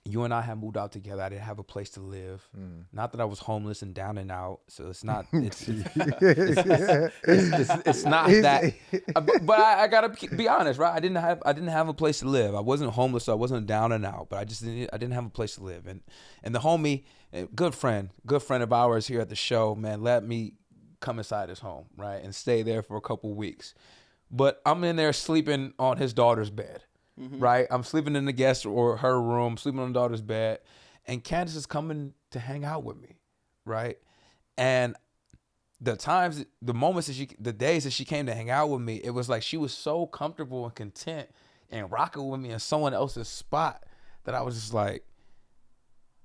You and I had moved out together. I didn't have a place to live. Not that I was homeless and down and out. So it's not. It's not that. But I gotta be honest, right? I didn't have a place to live. I wasn't homeless, so I wasn't down and out. But I didn't have a place to live. And the homie, good friend of ours here at the show, man, let me come inside his home, right, and stay there for a couple weeks. But I'm in there sleeping on his daughter's bed. Right, I'm sleeping in the guest or her room, sleeping on the daughter's bed, and Candace is coming to hang out with me, right? And the days that she came to hang out with me, it was like she was so comfortable and content and rocking with me in someone else's spot that I was just like,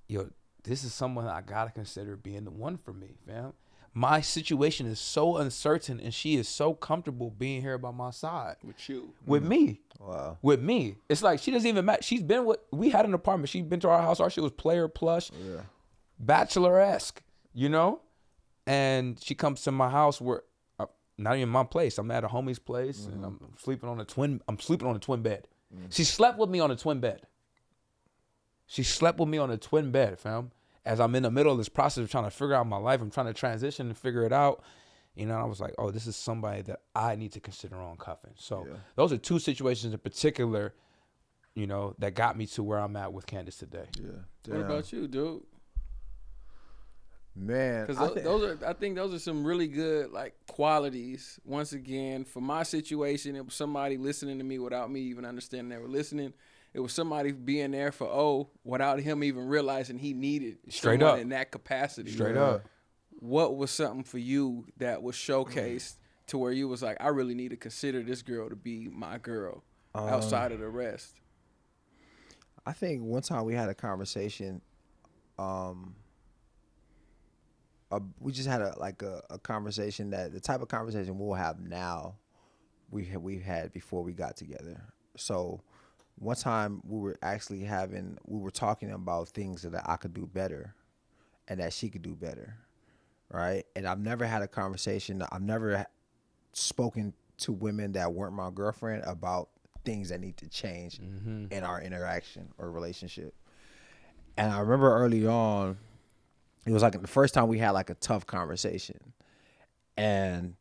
yo, this is someone I gotta consider being the one for me, fam. My situation is so uncertain, and she is so comfortable being here by my side. With you. With me. Wow. With me. It's like she doesn't even matter. She's been we had an apartment. She's been to our house. Our shit was player plush. Yeah. Bachelor-esque, And she comes to my house where, not even my place. I'm at a homie's place, and I'm sleeping on a twin bed. She slept with me on a twin bed. Fam. As I'm in the middle of this process of trying to figure out my life, I'm trying to transition and figure it out. I was like, oh, this is somebody that I need to consider on cuffing. So those are two situations in particular, that got me to where I'm at with Candace today. Yeah. Damn. What about you, dude? Man, because I think those are some really good qualities. Once again, for my situation, it was somebody listening to me without me even understanding they were listening. It was somebody being there for without him even realizing he needed Straight up in that capacity. Straight up. What was something for you that was showcased to where you was like, I really need to consider this girl to be my girl outside of the rest? I think one time we had a conversation. We just had a conversation that the type of conversation we'll have now, we had before we got together. So one time we were talking about things that I could do better and that she could do better, right? And I've never had a conversation, I've never spoken to women that weren't my girlfriend about things that need to change in our interaction or relationship. And I remember early on, it was the first time we had a tough conversation. And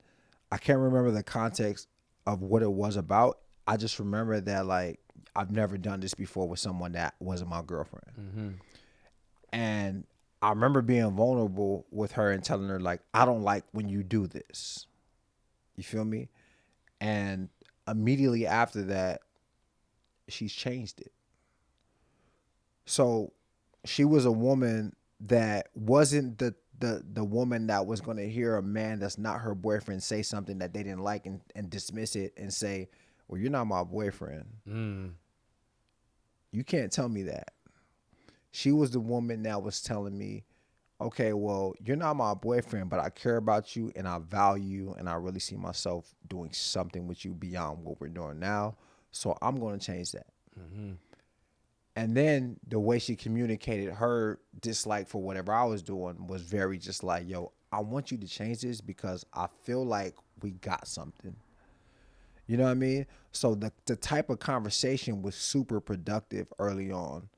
I can't remember the context of what it was about. I just remember that I've never done this before with someone that wasn't my girlfriend. And I remember being vulnerable with her and telling her I don't like when you do this. You feel me? And immediately after that, she's changed it. So she was a woman that wasn't the woman that was going to hear a man that's not her boyfriend say something that they didn't like and dismiss it and say, well, you're not my boyfriend. You can't tell me that. She was the woman that was telling me, okay, well, you're not my boyfriend, but I care about you and I value you and I really see myself doing something with you beyond what we're doing now. So I'm going to change that. And then the way she communicated her dislike for whatever I was doing was very just like, yo, I want you to change this because I feel like we got something. You know what I mean? So the type of conversation was super productive early on.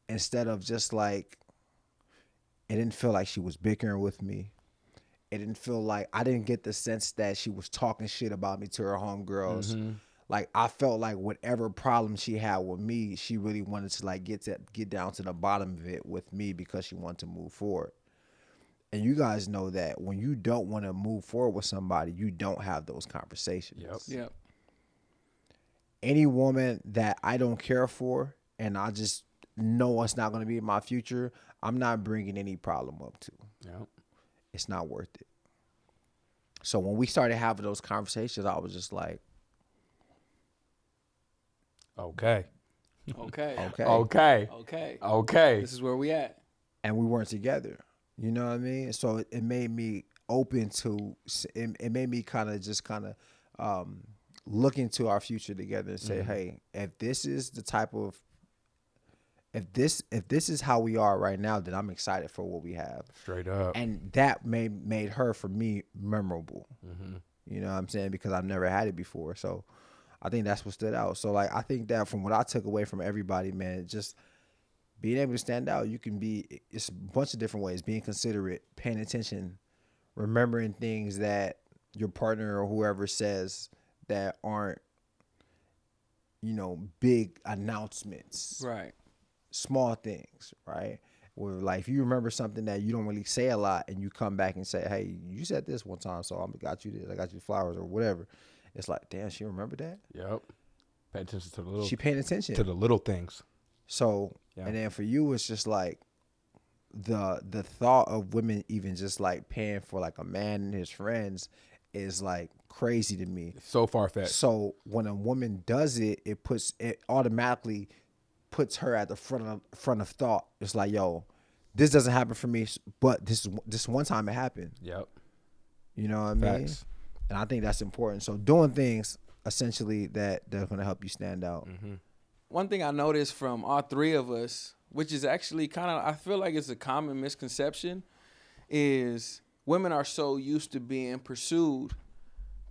Instead of just like, it didn't feel like she was bickering with me. It didn't feel like, I didn't get the sense that she was talking shit about me to her homegirls. Like, I felt like whatever problem she had with me, she really wanted to like get down to the bottom of it with me because she wanted to move forward. And you guys know that when you don't want to move forward with somebody, you don't have those conversations. Yep. Any woman that I don't care for and I just know it's not going to be in my future, I'm not bringing any problem up to. Yep. It's not worth it. So when we started having those conversations, I was just like, Okay. This is where we at. And we weren't together. You know what I mean? So it made me open to, it made me kind of look into our future together and say, hey, if this is the type of, if this is how we are right now, then I'm excited for what we have. Straight up. And that made her, for me, memorable. You know what I'm saying? Because I've never had it before. So I think that's what stood out. So like, I think that from what I took away from everybody, man, just being able to stand out, you can be, it's a bunch of different ways. Being considerate, paying attention, remembering things that your partner or whoever says that aren't, you know, big announcements. Right. Small things, right? Where like if you remember something that you don't really say a lot and you come back and say, hey, you said this one time, so I got you this, I got you flowers or whatever. It's like, damn, she remembered that? Yep. Pay attention to the little. She paying attention to the little things. So, and then for you, it's just like the thought of women even just like paying for like a man and his friends is like crazy to me. So far-fetched. So when a woman does it, it automatically puts her at the front of thought. It's like, yo, this doesn't happen for me, but this one time it happened. Yep. You know what I mean? Facts. And I think that's important. So doing things essentially that's going to help you stand out. One thing I noticed from all three of us, which is actually kind of, I feel like it's a common misconception, is women are so used to being pursued.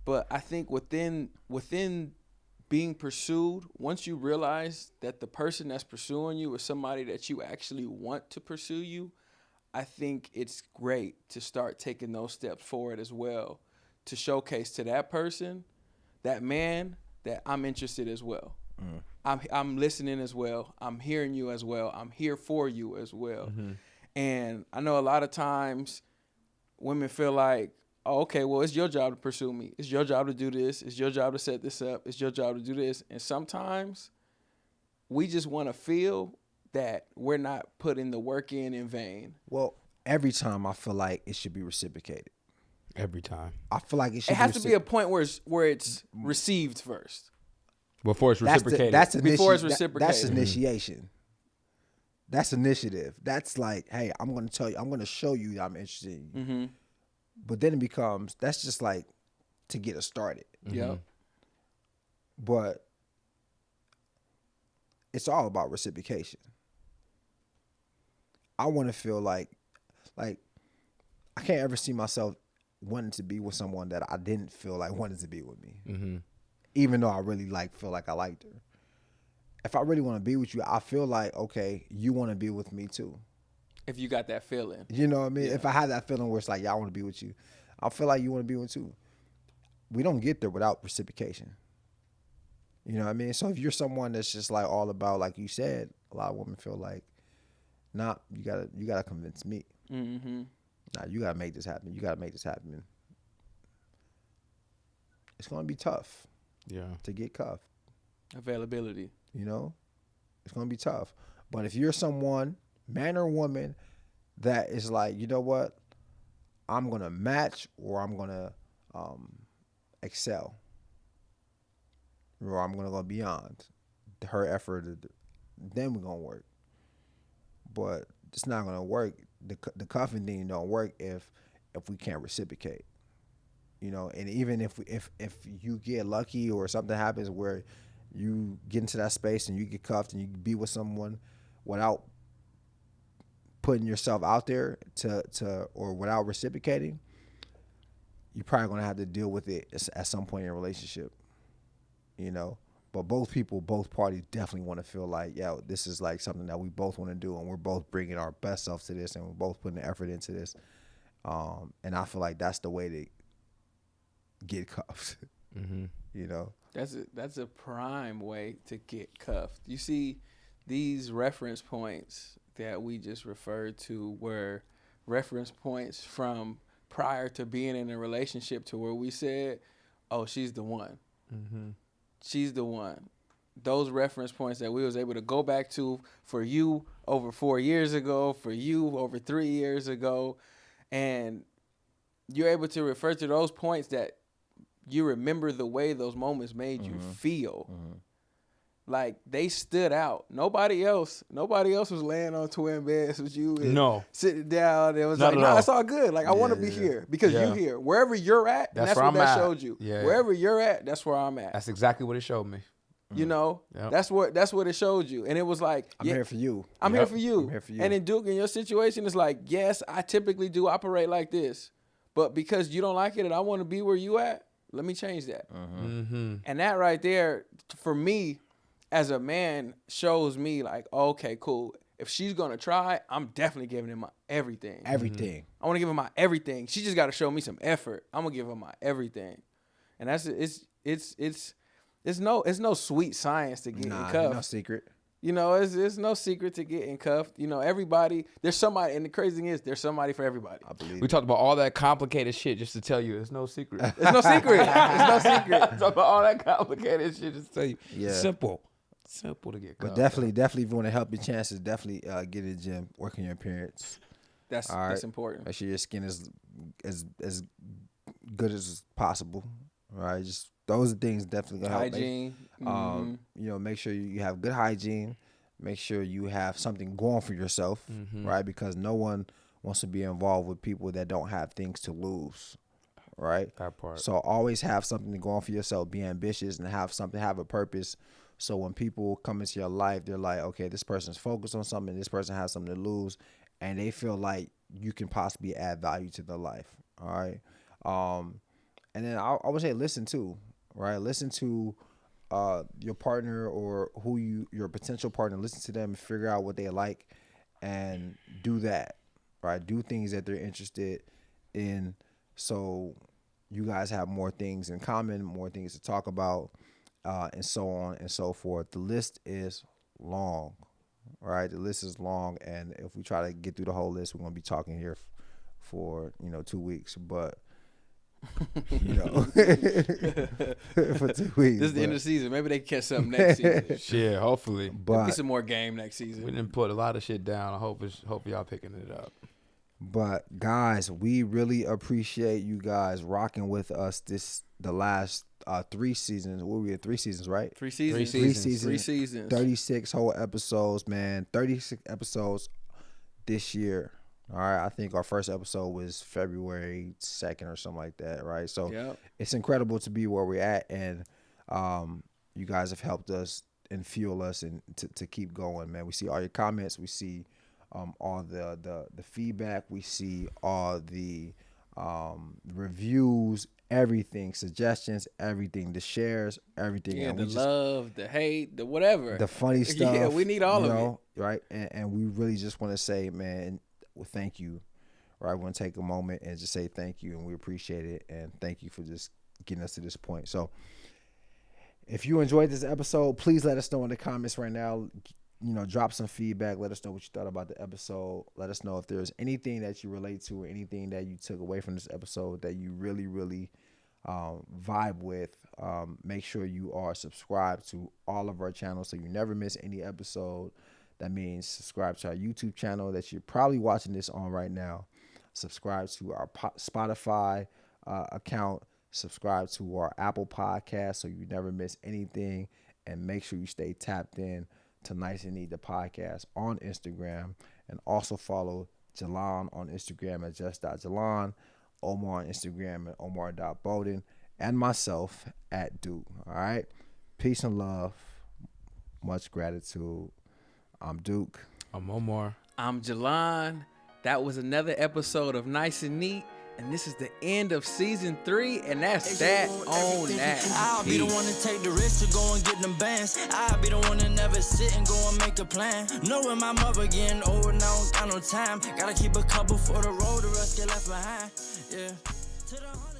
But I think within being pursued, once you realize that the person that's pursuing you is somebody that you actually want to pursue you, I think it's great to start taking those steps forward as well, to showcase to that person, that man, that I'm interested as well. I'm listening as well. I'm hearing you as well. I'm here for you as well. And I know a lot of times women feel like, oh, okay, well, it's your job to pursue me. It's your job to do this. It's your job to set this up. It's your job to do this. And sometimes we just want to feel that we're not putting the work in vain. Well, every time I feel like it should be reciprocated. Every time. I feel like it should. It has to be a point where it's received first. Before it's reciprocated. Before it's reciprocated. That's initiation. That's initiative. That's like, hey, I'm going to tell you, I'm going to show you that I'm interested in you. But then it becomes, that's just like to get us started. Yep. But it's all about reciprocation. I want to feel like I can't ever see myself wanting to be with someone that I didn't feel like wanted to be with me. Even though I really feel like I liked her. If I really want to be with you, I feel like, okay, you want to be with me too. If you got that feeling. You know what I mean? Yeah. If I have that feeling where it's like, yeah, I want to be with you, I feel like you want to be with too. We don't get there without reciprocation. You know what I mean? So if you're someone that's just like all about, like you said, a lot of women feel like, nah, you gotta convince me. Nah, you gotta make this happen. You gotta make this happen. It's gonna be tough. Yeah. To get cuffed. Availability. You know? It's gonna be tough. But if you're someone, man or woman, that is like, you know what? I'm gonna match or I'm gonna excel. or I'm gonna go beyond her effort. Then we're gonna work. But it's not gonna work. The cuffing thing don't work if we can't reciprocate. And even if you get lucky or something happens where you get into that space and you get cuffed and you be with someone without putting yourself out there or without reciprocating, you're probably gonna have to deal with it at some point in a relationship. But both parties definitely want to feel like, yeah, this is like something that we both want to do, and we're both bringing our best selves to this, and we're both putting the effort into this. And I feel like that's the way to get cuffed. That's a prime way to get cuffed. You see, these reference points that we just referred to were reference points from prior to being in a relationship to where we said, oh, she's the one. She's the one. Those reference points that we was able to go back to for you over 4 years ago, for you over 3 years ago, and you're able to refer to those points that you remember the way those moments made you feel. Like they stood out. Nobody else was laying on twin beds with you. And sitting down. It was like, no, it's all good. Like I want to be here because you here. Wherever you're at, that's what that showed you. Yeah. Wherever you're at, that's where I'm at. That's exactly what it showed me. That's what it showed you. And it was like, I'm here for you. I'm here for you. I'm here for you. And in Duke, in your situation, it's like, yes, I typically do operate like this, but because you don't like it and I want to be where you at, let me change that. And that right there, for me, as a man, shows me like, okay, cool. If she's gonna try, I'm definitely giving her my everything. Everything. I want to give her my everything. She just got to show me some effort. I'm gonna give her my everything. And that's it's no sweet science to getting cuffed. No secret. It's no secret to getting cuffed. Everybody, there's somebody, and the crazy thing is, there's somebody for everybody. I believe. We talked about all that complicated shit just to tell you it's no secret. It's no secret. It's no secret. Talk about all that complicated shit just to tell you. Yeah. Simple to get cuffed. But definitely, if you want to help your chances, definitely get in the gym, work on your appearance. That's important. Make sure your skin is as good as possible. All right, just those are things definitely gonna help. Hygiene. Make sure you have good hygiene. Make sure you have something going for yourself, right? Because no one wants to be involved with people that don't have things to lose, right? That part. So always have something to go on for yourself. Be ambitious and have a purpose. So when people come into your life, they're like, okay, this person's focused on something. This person has something to lose, and they feel like you can possibly add value to their life. All right. And then I would say listen to, right? Listen to your partner or your potential partner. Listen to them and figure out what they like and do that, right? Do things that they're interested in so you guys have more things in common, more things to talk about, and so on and so forth. The list is long, right? The list is long, and if we try to get through the whole list, we're going to be talking here for 2 weeks, but for 2 weeks. This is the end of the season. Maybe they can catch something next season. Yeah, hopefully. But get some more game next season. We didn't put a lot of shit down. I hope y'all picking it up. But guys, we really appreciate you guys rocking with us the last 3 seasons. What were we at? 3 seasons, right? 3 seasons. 3 seasons. 36 whole episodes, man. 36 episodes this year. All right. I think our first episode was February 2nd or something like that, right? So It's incredible to be where we're at, and you guys have helped us and fuel us and to keep going, man. We see all your comments. We see all the feedback. We see all the reviews, everything, suggestions, everything, the shares, everything. Yeah, and the love, the hate, the whatever. The funny stuff. Yeah, we need all of it. Right? And we really just want to say, man, well, thank you. Right? We want to take a moment and just say thank you, and we appreciate it. And thank you for just getting us to this point. So if you enjoyed this episode, please let us know in the comments right now. Drop some feedback. Let us know what you thought about the episode. Let us know if there's anything that you relate to or anything that you took away from this episode that you really, really vibe with. Make sure you are subscribed to all of our channels so you never miss any episode. That means subscribe to our YouTube channel that you're probably watching this on right now. Subscribe to our Spotify account. Subscribe to our Apple podcast so you never miss anything. And make sure you stay tapped in to Nice and Neat, the podcast on Instagram. And also follow Jalon on Instagram at just.jalon, Omar on Instagram at Omar.bolden, and myself at Duke. All right? Peace and love. Much gratitude. I'm Duke. I'm Omar. I'm Jalon. That was another episode of Nice and Neat. And this is the end of season 3, and that's that on that. I'll be the one to take the risk to go and get them bands. I'll be the one to never sit and go and make a plan. Knowing my mother getting old, now I don't got no time. Gotta keep a couple for the road, the rest get left behind. Yeah.